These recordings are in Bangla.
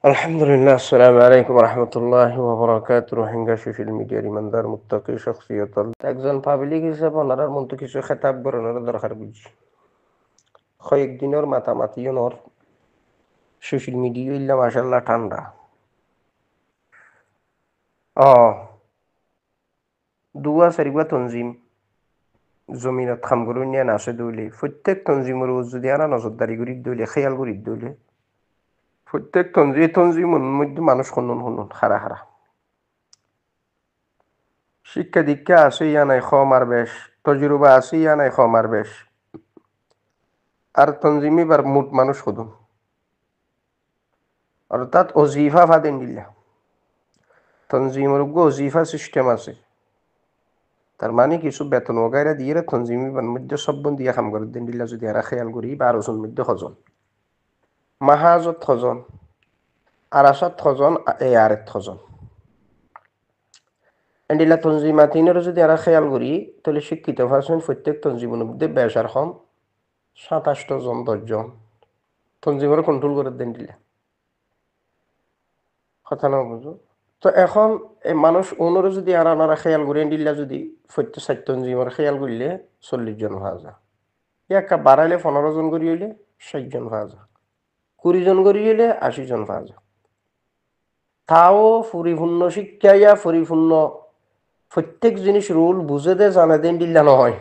আলহামদুলিল্লাহ, আসসালামু আলাইকুম রহমতুল্লাহ ওবরাকাতুহ। রোহিঙ্গা সোশ্যাল মিডিয়ার ইমানদার মুত্তাকি শখসিয়ত একজন পাবলিক হিসাবে ওনার মধ্যে কিছু খেতাব বরণের দরকার বুঝি। কয়েকদিনের মাতামাতিও নর সোশ্যাল মিডিয়া ইল্লা মাশাল্লাহ ঠান্ডা। অ দুয়া চারিবা তঞ্জিম জমিনত খাম করুন নিয়ে নাচে দৌলে প্রত্যেক তঞ্জিমের যদি আনা নজরদারি করি দৌলে খেয়াল করি দৌলে প্রত্যেক তঞ্জিমের মধ্যে মানুষ শুনুন শুনুন হারা হারা শিক্ষা দীক্ষা আছে ইয়া নাই খমার বেশ, তজরুবা আছে ইয়া নাই খমার বেশ। আর তঞ্জিমি বার মুঠ মানুষ শুধু অর্থাৎ অজিফা ফাদেন দিল্লা তঞ্জিমের অজিফা সিস্টেম আছে। তার মানে কিছু বেতন ওগাইরা দিয়ে তঞ্জিমি বার মধ্যে সব দিয়া কাম করে দিন দিল্লা যদি এরা খেয়াল করি বা আরোজন মধ্যে হজন মাহাজত হজন আরাসাত হজন এ আর হজন এন্ডিলা তঞ্জিমাতিনের যদি এরা খেয়াল করি তাহলে শিক্ষিত ভাষণ প্রত্যেক তঞ্জিমের মধ্যে বেসার হম ২৭ জন ১০ জন তঞ্জিমের কন্ট্রোল করে দেন দিল্লা কথা না বুঝো। তো এখন এই মানুষ অন্যরা যদি আর আনারা খেয়াল করেন দিল্লা যদি সত্য সাত্যঞ্জিমার খেয়াল করলে ৪০ জন হওয়া যায়। একা বাড়াইলে ১৫ জন করি হইলে ৬০ জন হওয়া যায়, ২০ জন করি হইলে ৮০ জন হওয়া যায়। তাও পরিপূর্ণ শিক্ষা ইয়া পরিপূর্ণ প্রত্যেক জিনিস রুল বুঝে দে জানে দেন দিল্লা নহয়।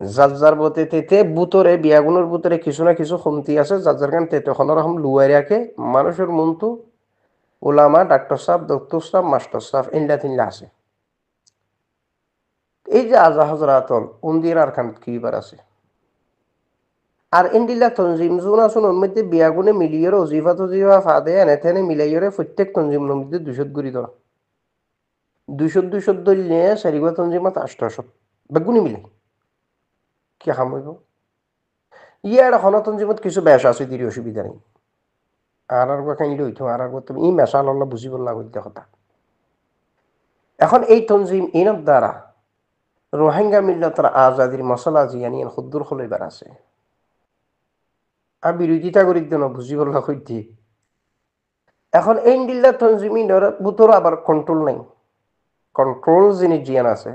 যার যার বতে তেতে বুতরে বিয়াগুনের বুতরে কিছু না কিছু কমতি আছে, যার যার কারণ তেতে খনর রকম লুয়াই রাখে মানুষের মনটো ওলামা ডাক্তার সাহেব ডক্টর সাহেব মাস্টার সাহেব ইনলা তিনলা আছে। এই যে আজা হজরাতল উন্দির আর খান কিবার আছে আর ইন্দিল্লা তঞ্জিম জোন আসুন ওর মধ্যে বিয়াগুনে মিলিয়র অজিফা তজিফা ফাদে এনে থেনে মিলাইয়রে প্রত্যেক তঞ্জিমের মধ্যে ২০০ গুড়ি ধরা ২০০ ধরলে চারিবা তঞ্জিমাত ৮০০ বেগুনি মিলে কি হাম হইব। ইয়ার হন তঞ্জিমত কিছু বেশ আছে দিদি অসুবিধা নেই। আর কাইলে হইতো আর তুমি ই মেশাল আল্লাহ বুঝিব লাগতে কথা। এখন এই তঞ্জিম ইনত দ্বারা রোহিঙ্গা মিল্লতর আজাদির মশলা জিয়ানি খুদ্দুর খলইবার আছে আর বিরোধিতা করি দেন বুঝিব লাগতে। এখন এই দিল্লা তঞ্জিমিনের বুতর আবার কন্ট্রোল নাই, কন্ট্রোল জিনিস জিয়ান আছে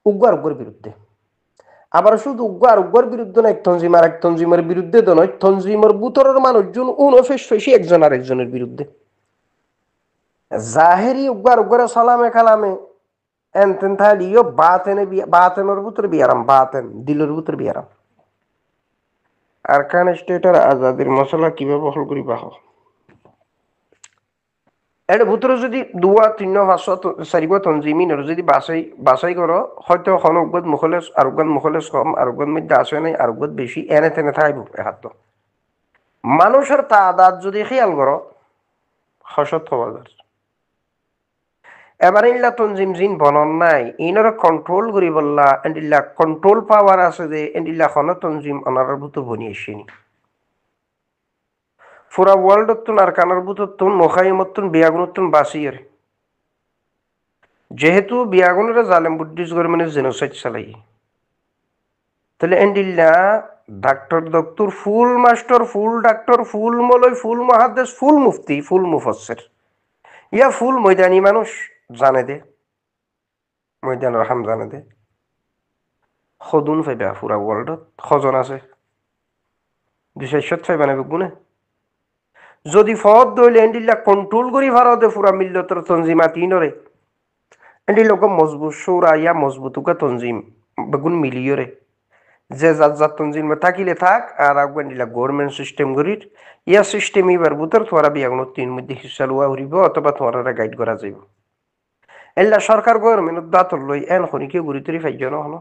উগ্র উগ্র বিরুদ্ধে। আবার শুধু উগ্র বিরুদ্ধে না, এক তঞ্জিম আর এক তঞ্জিমের বিরুদ্ধে তো নয়, তঞ্জিমের বুতরের মানুষজন উনফেস ফেসি একজন আর একজনের বিরুদ্ধে। জাহেরি উগ্র সালামে কালামে এনতেন থালিও বাতেনের ভিতরে বিয়ারাম বাতেন দিলের ভিতরে বিয়ারাম। আর কান স্টেটের আজাদির মশলা কিভাবে হল করি বাহ এর ভিতরে যদি দুয়া ৩-৫ তঞ্জিমিনের যদি বাছাই করো হয়তো এখন উগ্গত মুখলেস আর উগ্গত মুখলেস কম আর উগ্গত মধ্যে আসে নাই আর উগ্গত বেশি এনে তেনে থাকব এহাত মানুষের তাদাত যদি খেয়াল করো ৬০০ এবার ইল্লা তঞ্জিম জিন বনন নাই ইনরা কন্ট্রোল করি বললা এন্ডিল্লা কন্ট্রোল পাওয়ার আছে যে এন্ডিল্লা খন তঞ্জিম অনার ভিতর বনি আসেনি পুরা ওয়ার্ল্ডত আর কানার ভিতর মোখাইমত বিয়াগুনত বাসিয়ের যেহেতু বিয়াগুনের জালেম বুদ্ধিস করে মানে জেনোসাইড চালাই তাহলে এন্ডিল্লা ডাক্তার ডক্টর ফুল মাস্টার ফুল ডাক্তার ফুল মলয় ফুল মহাদেশ ফুল মুফতি ফুল মুফসের ইয়া ফুল ময়দানি মানুষ জানে দে ময়দানের হাম জানে দে সদুন ফাইবা পুরা ওয়ার্ল্ডত সজন আছে ২০০ ফাইবা নেবে গুনে যদি ফদ দইলে এন্ডিল্লা কন্ট্রোল করি ভারতে পুরা মিল্লতর তঞ্জিমাত ইনরে এন্ডিল্লা মজবুত সৌরা ইয়া মজবুতুকা তঞ্জিম বেগুন মিলিয়রে যে যার যার তঞ্জিমে থাকিলে থাক আর আগুন দিলা গভর্নমেন্ট সিস্টেম করির ইয়া সিস্টেম এবার বুতর তোরা বিয়াগুন ৩ মধ্যে হিসা লওয়া হইব অথবা তোরা গাইড করা যাইব। এল্লা সরকার গভর্নমেন্ট দাতর লই এন খনিকে গুরিতরি ফাইজ ন হলো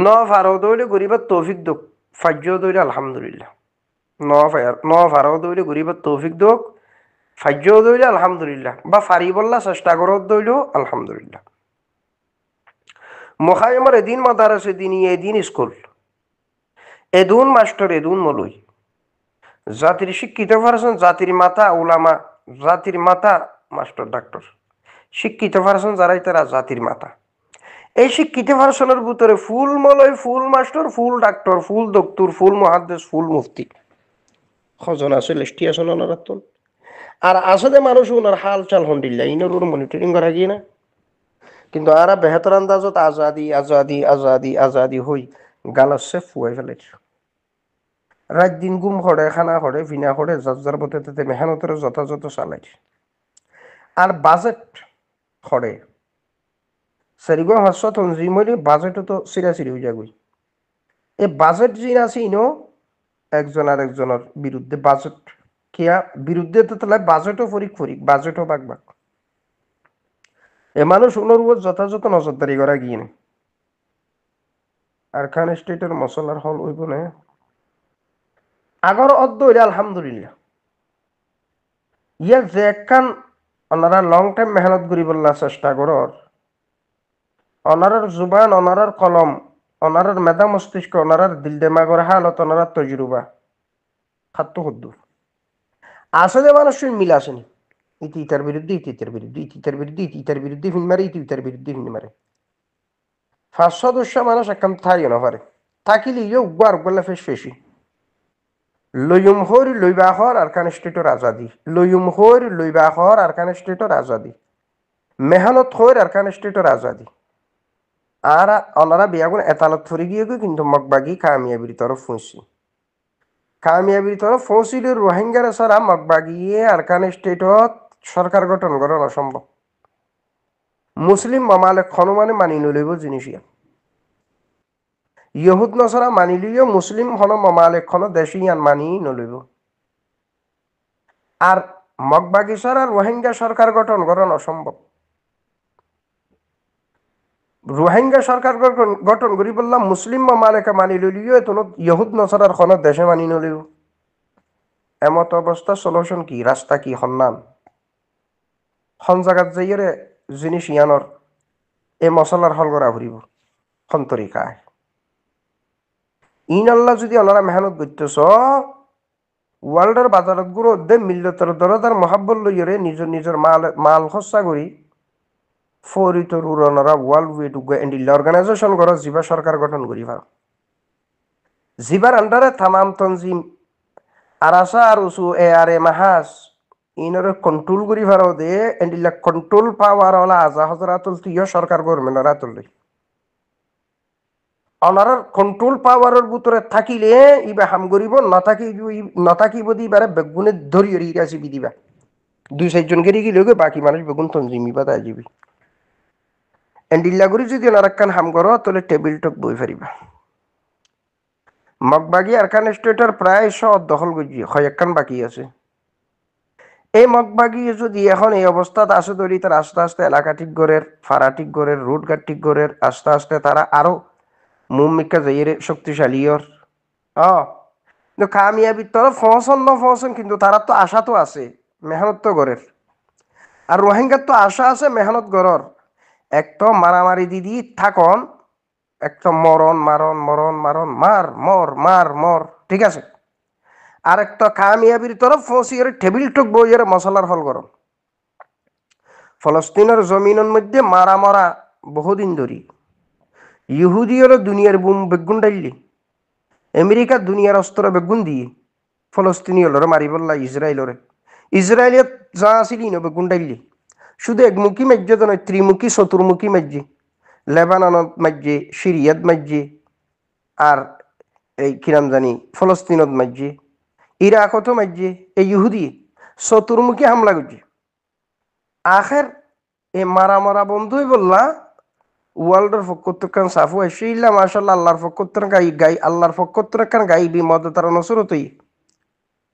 ন ফারো দইলে গরিবার তৌফিক দোক ফাইজ দইলে আলহামদুলিল্লাহ ন ফারো দইলে গরিবার তৌফিক দোক ফাইজ দইলে আলহামদুলিল্লাহ বা ফারি বললা চেষ্টা করত দইলেও আলহামদুলিল্লাহ। মোখায়মর এদিন মাদারাস এদিন এদিন স্কুল এদুন মাস্টার এদুন মলুই জাতির শিক্ষিত পারছেন জাতির মাথা ওলামা জাতির মাথা মাস্টার ডাক্তার শিক্ষিত পারছেন যারাই তারা জাতির মাথা। এই শিক্ষিত পারসনের ভিতরে ফুল মলয় ফুল মাস্টার ফুল ডাক্তার ফুল দক্তুর ফুল মহাদ্দেশ ফুল মুফতি সজন আছে লিস্টি আছে ওনার তো আর আসলে মানুষ ওনার হাল চাল হন্ডিল্লা ইনোর ওর মনিটরিং করা গিয়ে না কিন্তু আরা বেহতর আন্দাজত আজাদি আজাদি আজাদি আজাদি হই গালছে ফুয়াই ফেলে রাত দিন গুম হড়ে খানা হড়ে ভিনা হড়ে যার পথে তাতে মেহনতের যথাযথ চালাই আর বাজেট হড়ে সেরিগো হাস্য তঞ্জিমরি বাজেটও তো সিরাসিরি হয়ে যাগুই এই বাজেট যিনি আছে ইনো একজন আর একজনের বিরুদ্ধে বাজেট কিয়া বিরুদ্ধে তো তাহলে বাজেটও ফরিক ফরিক বাজেটও বাগ বাগ এ মানুষ ওনার উপর যথাযথ নজরদারি করা গিয়ে নেই আর খান স্টেটের মশলার হল হইব না আগর অদ্দ হইলে আলহামদুলিল্লাহ ইয়া যে একখান ওনারা লং টাইম মেহনত করি বললা চেষ্টা করর অনারার জুবান অনারার কলম অনারার মেধা মস্তিষ্ক অনারার দিল দেমাগর হালত অনারার তজরুবা খাদ্য হদ্দুর আসলে মানুষের মিল আসেনি ইতি ইতার বিরুদ্ধে ইতি ইতার বিরুদ্ধে ইতি ইতার বিরুদ্ধে ইতি ইতার বিরুদ্ধে হিন মারে ইতি ইতার বিরুদ্ধে হিন মারে 500 মানুষ একখান থাইও না পারে থাকিলে ইয়ে উগার উগলা ফেস ফেসি লইম হর লইবাহর আর কান স্টেটর আজাদি লইম হর লইবাহর আর কান স্টেটর আজাদি মেহনত হর আর কান স্টেটর আজাদি আর ওনারা বিয়াগুন এতালত ফুরি গিয়ে কিন্তু মগবাগি কামিয়াবির তরফ ফুঁসি কামিয়াবির তরফ ফৌঁছিল রোহিঙ্গার সারা মগবাগিয়ে আরকান স্টেটত সরকার গঠন করা অসম্ভব মুসলিম মামালে খনমানে মানি নলইব জিনিসিয়া ইহুদ নসরা মানিলিও মুসলিম হন মামালে খন দেশিয়ান মানি নলইব আর মগবাগি সারা রোহিঙ্গা সরকার গঠন করা অসম্ভব রোহিঙ্গা সরকার গঠন করি বললাম মুসলিম মামালেকা মানি লইলিও এত ইহুদ নসরার খন দেশে মানি নলইব এমত অবস্থা সলিউশন কি রাস্তা কি সন্ধান খন জায়গাত যাইরে জিনিস ইয়ানোর এই মশলার হল করা ঘুরিব খন তরিকায় ইন আল্লাহ যদি ওনারা মেহনত করতেছ ওয়ার্ল্ডের বাজারত গুলো দে মিল্লতর দরদার মহাব্বল লইরে নিজের নিজের মাল মাল খসা করি ফরিতর উড়নারা ওয়ার্ল্ড ওয়েট এন্ডিল্লা অর্গানাইজেশন করো জিবা সরকার গঠন করি ভার জিবার আন্ডারে তামাম তনজিম আরাসা আর উসু এ আর এ মাহাস ইনরে কন্ট্রোল করি ভারো দে এন্ডিল্লা কন্ট্রোল পাওয়ার ওলা আজা হজরাতুল তুইও সরকার গভর্নমেন্ট রাতুল অনারার কন্ট্রোল পাওয়ারের ভিতরে থাকিলে ইবা হাম করিব নথাকিব দিবারে বেগুনে ধরি হরি আসি দিবা 2-4 জন গেলে গিয়ে বাকি মানুষ বেগুন তঞ্জিমি বা তাই যাবি এন্ডিল্লা করি যদি ওনারাক্কান হাম করো তাহলে টেবিল টক বই ফারিবা মগবাগি আরকান স্টেটের প্রায় সব দখল করছি কয়েকখান বাকি আছে এই মগবাগি যদি এখন এই অবস্থাত আসে তৈরি তার আস্তে আস্তে এলাকা ঠিক গড়ের ফাড়া ঠিক গড়ের রোড ঘাট ঠিক গড়ের আস্তে আস্তে তারা আরো মুমিকা যাইরে শক্তিশালীর কিন্তু কামিয়াবির তরফ ফসন কিন্তু তারা তো আশা তো আছে মেহনত তো গড়ের আর রোহিঙ্গার তো আশা আছে মেহনত গড়র এক তো মারামারি দিদি থাকন এক তো মরণ মারণ মরণ মারণ মার মর মার মর ঠিক আছে আর এক তো কামিয়াবির তরফ ফসিয়ে টেবিল টুক বইয়ের মশলার হল গরম ফলস্তিনের জমিনের মধ্যে মারা মরা বহুদিন ধরি ইহুদিওর দুনিয়ার বুম বেগুন ডাইলি আমেরিকা দুনিয়ার অস্ত্র বেগুন দিয়ে ফলস্তিনীয়লরে মারি বললা ইসরায়েলিয়ত যা আসিল ইনো বেগুন ডাইলি শুধু একমুখী মাজ্য তো নয় ত্রিমুখী চতুর্মুখী মাজ্যে লেবাননত মাজ্যে সিরিয়াত মাজ্যে আর এই কিরাম জানি ফলস্তিনত মাজ্যে ইরাকত মাজ্যে এই ইহুদি চতুর্মুখী হামলা করছে আখের এ মারা মারা বন্ধুই বললা ওয়ার্ল্ডের ফকত্তরকান সাফু আইসিল্লা মাশাআল্লাহ আল্লাহর ফকত্তর গাই আল্লাহর ফকত্তর কান গাইবি মদত আর নসরতই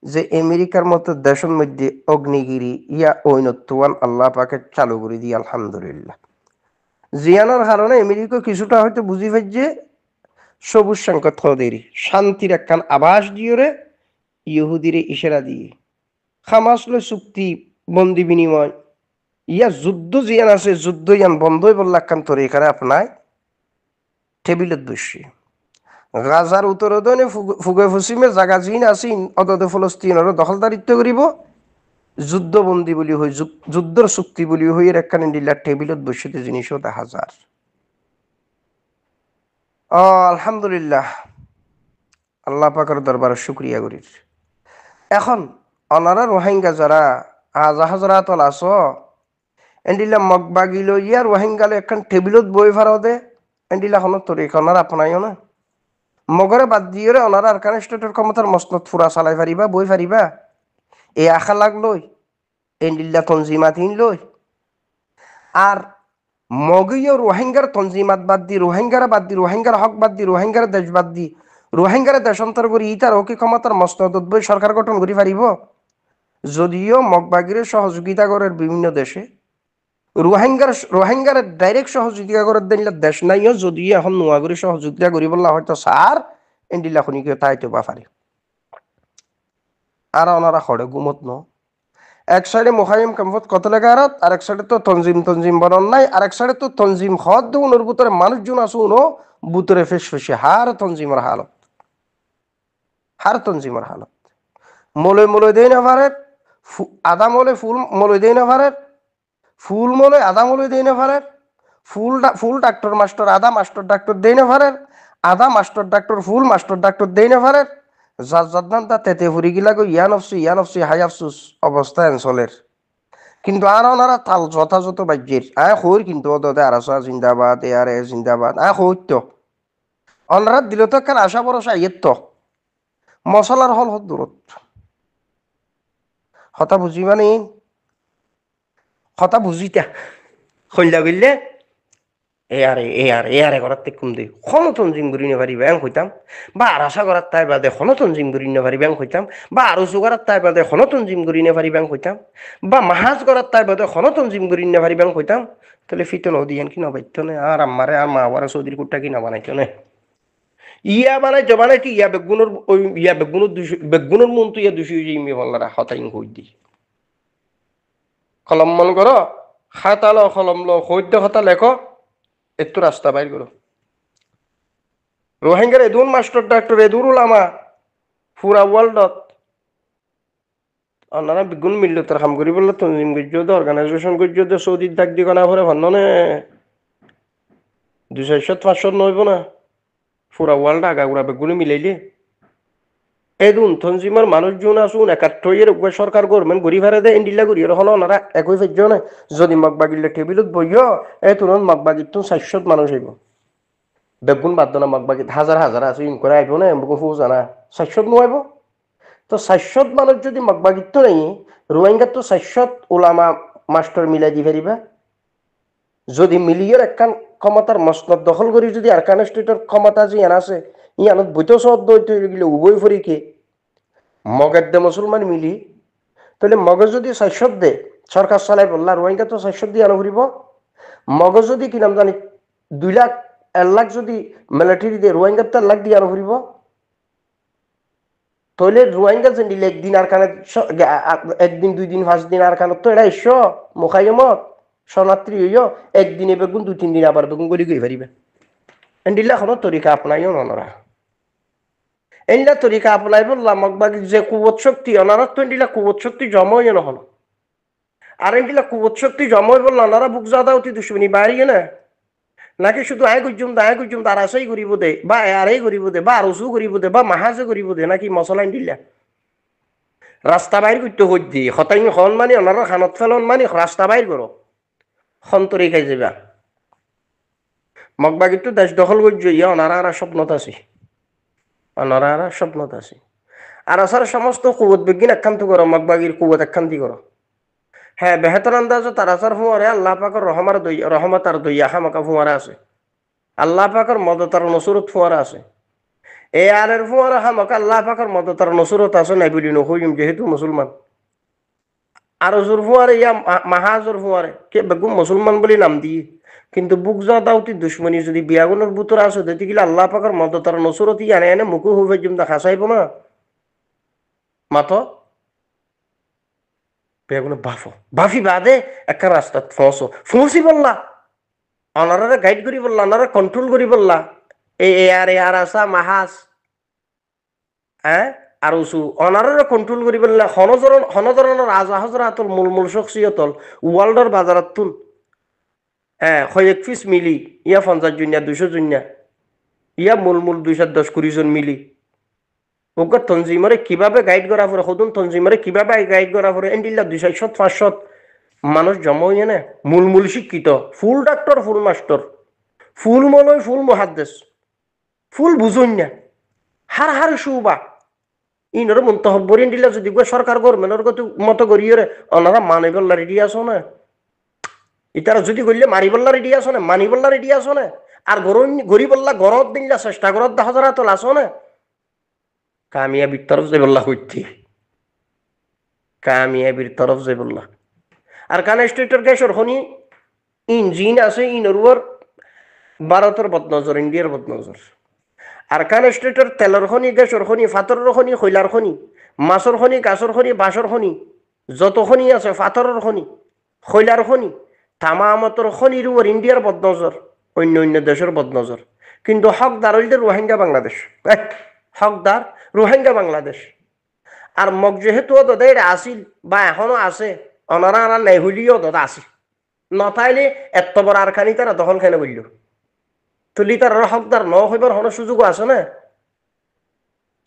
যে আমেরিকার মতো দেশের মধ্যে অগ্নিগিরি ইয়া ঐনত্বয়ান আল্লাহ পাকে চালু করে দিয়ে আলহামদুলিল্লাহ জিয়ানোর কারণে আমেরিকা কিছুটা হয়তো বুঝি পাইছে সবুজ সংকট দেরি শান্তির একখান আভাস দিয়ে ইহুদিরে ইশারা দিয়ে খামাসলো চুক্তি বন্দি বিনিময় ইয়া যুদ্ধ জিয়ান আছে যুদ্ধ ইয়ান বন্ধই বললা একখান তরিকারে আপনার টেবিলত বসে গাজার উত্তরদনে ফুগে ফুসিমে জাগা জিন আসিন অদদে ফলস্তিনের দখলদারিত্ব করিব যুদ্ধবন্দী বলি হই যুদ্ধর চুক্তি বলি হই একখান ইন্ডিল্লা টেবিলত বসিতে জিনিসও দেখা যার আলহামদুলিল্লাহ আল্লাহ পাকের দরবারে শুকরিয়া করির এখন অনারা রোহিঙ্গা যারা হাজারাতল আস এন্ডিলা মগবাগি লইয়া রোহিঙ্গালে এখন টেবিলত বই ফারাও দে এন্ডিলা হন তরিক অনার আপনাইও না মগরে বাদ দিয়ে অনারা আরকান স্টেটের ক্ষমতার মসনত ফুরা চালাই পারিবা বই পারিবা এই আশা লাগ লই এন্ডিল্লা তঞ্জিমাতিন লই আর মগীয় রোহিঙ্গার তঞ্জিমাত বাদ দি রোহিঙ্গারা বাদ দি রোহিঙ্গার হক বাদ দি রোহিঙ্গার দেশ বাদ দি রোহিঙ্গার দেশান্তর করি ইতার হকি ক্ষমতার মসনদত বই সরকার গঠন করি পারিব যদিও মগবাগিরে সহযোগিতা করার বিভিন্ন দেশে রোহিঙ্গার ডাইরেক্ট সহযোগিতা করার দিনলা দেশ নাইও যদিও এখন নোয়াগরি সহযোগিতা করি বললা হয়তো সার এন্ডিলা খনিকে তাইতো বা পারে আর ওনারা খড়ে গুমত ন এক সাইডে মোহাইম ক্যাম্পত কত লেগারত আর এক সাইডে তো তঞ্জিম বনন নাই আর এক সাইডে তো তঞ্জিম হদ উনোর বুতরে মানুষজন আসু উনো বুতরে ফেস ফেসে হার তঞ্জিমের হালত মলে দেই না পারে আদা মলে ফুল মলে দেই না পারে ফুল মলে আদা মলে দেই না পারে ফুল ডাক্তার মাস্টার আদা মাস্টার ডাক্তার দেই না পারে আদা মাস্টার ডাক্তার ফুল মাস্টার ডাক্তার দেই না পারে যার তা তেতে ফুরি গিলা গো ইয়ান অফসি হাই আফসুস অবস্থা অঞ্চলের কিন্তু আর ওনারা তাল যথাযথ বাজ্যের হইর কিন্তু ওদে আরাসা জিন্দাবাদ এ জিন্দাবাদ হইত অনরাত দিল তো কেন আশা ভরসা ইয়ের তো মশলার হল হত দূরত হতা বুঝি মানে হতা বুঝিতা খৈলা গইলে এ আরে করার তে কুম দে খনতন জিম করি নেভারি ব্যাং হইতাম বা আশা করার তাই বাদে খনতন জিম করি নেভারি ব্যাং হইতাম বা আরসু করার তাই বাদে খনতন জিম করি নেভারি ব্যাং হইতাম বা মাহাজ করার তাই বাদে খনতন জিম করি নেভারি ব্যাং হইতাম তাহলে ফিতো নদিয়ান কি নবাইতো না আর আমারে আর মা বারা সৌদির কুট্টা কি না বানাইতো না ইয়া বানাই জবানাই কি ইয়া বেগুনের ওই ইয়া বেগুনের মন তো ইয়া দুশো ইমি বললারা হতাইন কই দি কলম মন করো খাতা লো কলম লো সদ্য হতা লেখো একটু রাস্তা বাইর করো রোহিঙ্গার এদুন মাস্টার ডাক্তার এদুর উলামা পুরা ওয়ার্ল্ডত অন্যান্য বিগুণ মিলল তার কাম করি বললে তঞ্জিম গজ্য অর্গানাইজেশন গজ্য সৌদির ডাক দি কনা ভরে ভান্ননে 200-500 নইব না পুরা ওয়ার্ল্ড আগাগুড়া বেগুনি মিলাইলে এদুন তঞ্জিমার মানুষজন আসুন একাত্তরের সরকার গভর্নমেন্ট ঘুরি ফেরে দে ইন্ডিল্লা ঘুরি হলো ওনারা একই ফেজ না যদি মগবাগিলে টেবিলত বইয় এই তুরন্ত মগবাগির তো 400 মানুষ হইব বেগুন বাদ না মগবাগিত হাজার আছে ইন করে আইব না এমবুকু ফু জানা 400 নোয়াইব তো 400 মানুষ যদি মগবাগিত তো নাই রোহিঙ্গা তো 400 ওলামা মাস্টার মিলাই দি ফেরিবা যদি মিলিয়র একখান ক্ষমতার মসনদ দখল করি যদি আরকান স্টেটের ক্ষমতা যে ইয়ান আছে ইয়ানত বৈত সদ দৈত গেলে উভয় ফরিকে মগের দে মুসলমান মিলি তাহলে মগজ যদি 400 দে সরকার চালাই বললা রোহিঙ্গা তো 400 দিয়ে আনো ফুরিব মগজ যদি কি নাম জানি 2 লাখ 1 লাখ যদি মিলিটারি দিয়ে রোহিঙ্গা তো 1 লাখ দিয়ে আনো ফুরিব তাহলে রোহিঙ্গা যে দিলে একদিন আর কানে একদিন 2 দিন 5 দিন আর কানে তো এটা ইস্য মুখাইমত শরণার্থী হইও একদিনে বেগুন 2-3 দিন আবার বেগুন করি গই পারিবে এন্ডিলা কোনো তরিকা আপনাইও ননরা এন্ডিলা তরিকা আপনাই বললাম মগবাগি যে কুবত শক্তি অনারা তো এন্ডিলা কুবত শক্তি জমাই নহল আর এন্ডিলা কুবত শক্তি জমাই বলল অনারা বুক জাদা অতি দুশ্মনী বাড়িয়ে না নাকি শুধু আয় গুজুম তার আশাই করিব দে বা আরেই করিব দে বা আরসু করিব দে বা মাহাজে করিব দে নাকি মশলাই দিলা রাস্তা বাইর করতে হই দি হতাই হন মানে ওনারা খানত ফেলন মানে রাস্তা বাইর করো সন্তরি খাই যাবা মগবাগির তো দেশ দখল করছ ইয়া ওনারা স্বপ্নত আছে ওনারা স্বপ্নত আছে আর আসার সমস্ত কুবত বিজ্ঞান একখান্ত করো মগবাগির কুবত একখান্তি করো হ্যাঁ বেহতর আন্দাজ তার আসার ফুয়ারে আল্লাহ পাকর রহমত আর দইয়া খামাকা ফুয়ারা আছে আল্লাহ পাকর মদত আর নসুরত ফুয়ারা আছে এ আরের ফুয়ারা খামাকা আল্লাহ পাকর মদত আর নসুরত আছে নাই বলি নহুইম যেহেতু মুসলমান আর জোর ফুয়ারে ইয়া মাহাজোর ফুয়ারে কে বেগুম মুসলমান বলি নাম দিয়ে কিন্তু বুক দাউতি দুশ্মনী যদি বিয়াগুনের বুতর আছে দেখতে গেলে আল্লাহ পাকর মদত আর নসুরত ইয়ানে এনে মুখু হুফে জুম দেখা চাইব না মাত বেগুনে বাফি বাদে একটা রাস্তাত ফসি বললা অনারা গাইড করি বললা অনারা কন্ট্রোল করি বললা এ আর আসা মাহাজ হ্যাঁ আর উসু অনারা কন্ট্রোল করি বললা হনজরনের আজা হজরাতল মূল শখসিয়তল ওয়ার্ল্ডর বাজারত তুন হ্যাঁ কয়েক পিস মিলি ইয়া 50 জুনিয়া 200 জুনিয়া ইয়া মূল 210-20 জন মিলি ওকে তঞ্জিমরে কিভাবে গাইড করা পড়ে সদুন তঞ্জিমরে কিভাবে গাইড করা পড়ে এন্ডিল্লা 200-500 মানুষ জমা হইয়ে না মূল শিক্ষিত ফুল ডাক্তার ফুল মাস্টার ফুল মলয় ফুল মহাদ্দেশ ফুল বুঝুন না হার সুবা ইনর মন্তব্বর এন্ডিল্লা যদি সরকার গভর্নমেন্টের মতো করিয়ে ওনারা মানিবল্লা রেডি আসো না ইতারা যদি করলে মারিবল্লা রেডি আসো না মানিবল্লা রেডি আসো না আর গরিবল্লা গরত দিল্লা চেষ্টা করত 10,000 তো আসো না কামিয়াবির তরফ যাইবল্লা হইতে কামিয়াবির তরফ যাইবল্লা আর কান স্টেটের গ্যাসর খনি ইঞ্জিন আছে ইনরুয়ার ভারতের বদনজর ইন্ডিয়ার বদনজর আর কান স্টেটের তেলর খনি গ্যাসর খনি ফাতরের খনি খৈলার খনি মাছর খনি গাছর খনি বাঁশর খনি যত খনি আছে ফাতরের খনি খৈলার খনি তামামতর খনির উপর ইন্ডিয়ার বদনজর অন্য দেশের বদনজর কিন্তু হকদার হইলে রোহিঙ্গা বাংলাদেশ হকদার রোহিঙ্গা বাংলাদেশ আর মগ যেহেতু ওদের আসিল বা এখনো আছে অনারা আর নাই হইলিও ওদের আসিল নথাইলে এত বড় আর খানি তারা দখল খেলে বলল তুলি তার হকদার ন হইবার হন সুযোগ আছে না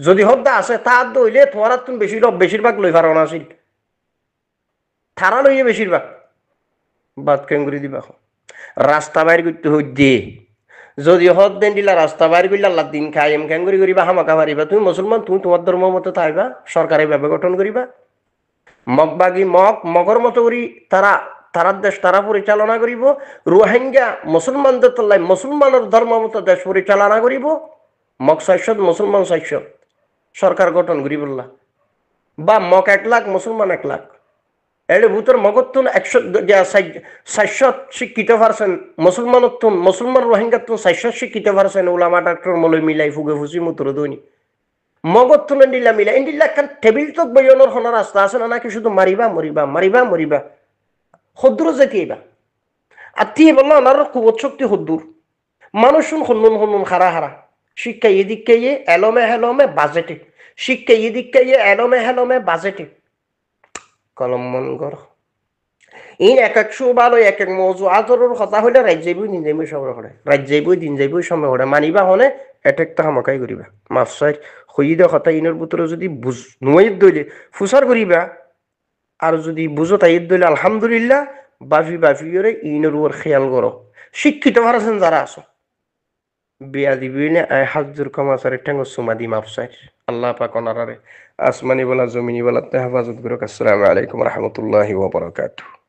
যদি হকদা আছে তার দইলে তোমার তুমি বেশিরভাগ লই পারো না আসিল থারা লইয়ে বেশিরভাগ বাদ কেঙ্গুরি দিবা রাস্তা বাইর করতে হইতে যদি হদ দেন দিলা রাস্তা বাইর করলে আল্লাহ দিন খাই এম কেঙ্গুরি করিবা হামাকা মারিবা তুমি মুসলমান তুমি তোমার ধর্ম মতো থাকবা সরকারি ভাবে গঠন করিবা মগবাগি মগর মতো করি তারার দেশ তারা পরিচালনা করিব রোহিঙ্গা মুসলমানদের তল্লাই মুসলমানের ধর্ম মতো দেশ পরিচালনা করিব মগ 600 মুসলমান 600 সরকার গঠন করিব বা মগ 1 লাখ মুসলমান 1 লাখ এর ভিতর মগতুন 100 শিক্ষিত পারছেন মুসলমানতুন মুসলমান রোহিঙ্গাতুন 600 শিক্ষিত পারছেন উলামা ডাক্তার মলই মিলাই ফুগে ফুসি মুতর দইনি মগতুন এন্ডিল্লা মিলাই এন্ডিল্লা কান টেবিল তক বয়নর হনার রাস্তা আছে না নাকি শুধু মারিবা হদ্দুর যেতিবা আত্মি বললা ওনার কুবত শক্তি হদ্দুর মানুষ হন্নুন হারা শিক্ষা এদিকে এলোমে বাজেটে শিক্ষা এদিকে এলোমে বাজেটে কলম মন কর ইন এক ভালো এক মজু আদরের কথা হইলে রাজ্যে বই দিন যাইবই সময় করে রাজ্যে বই দিন যাইবই সময় করে মানিবা হনে এটেকটা হামকাই করিবা মাফসাই হইদে কথা ইনের ভিতরে যদি বুঝ নুয়াইত দইলে ফুসার করিবা আর যদি বুঝো তাই দইলে আলহামদুলিল্লাহ বাফিরে ইনের উপর খেয়াল করো শিক্ষিত ভারছেন যারা আছো বিয়া দিবি না হাজুর কমাসারে ঠেঙ্গ সুমাদি মাফসাই আল্লাহ পাক ওনারে আসমানি বলা জমিনি বলা হেফাজত করুক। আসসালামু আলাইকুম রহমতুল্লাহি ওয়া বারাকাতুহু।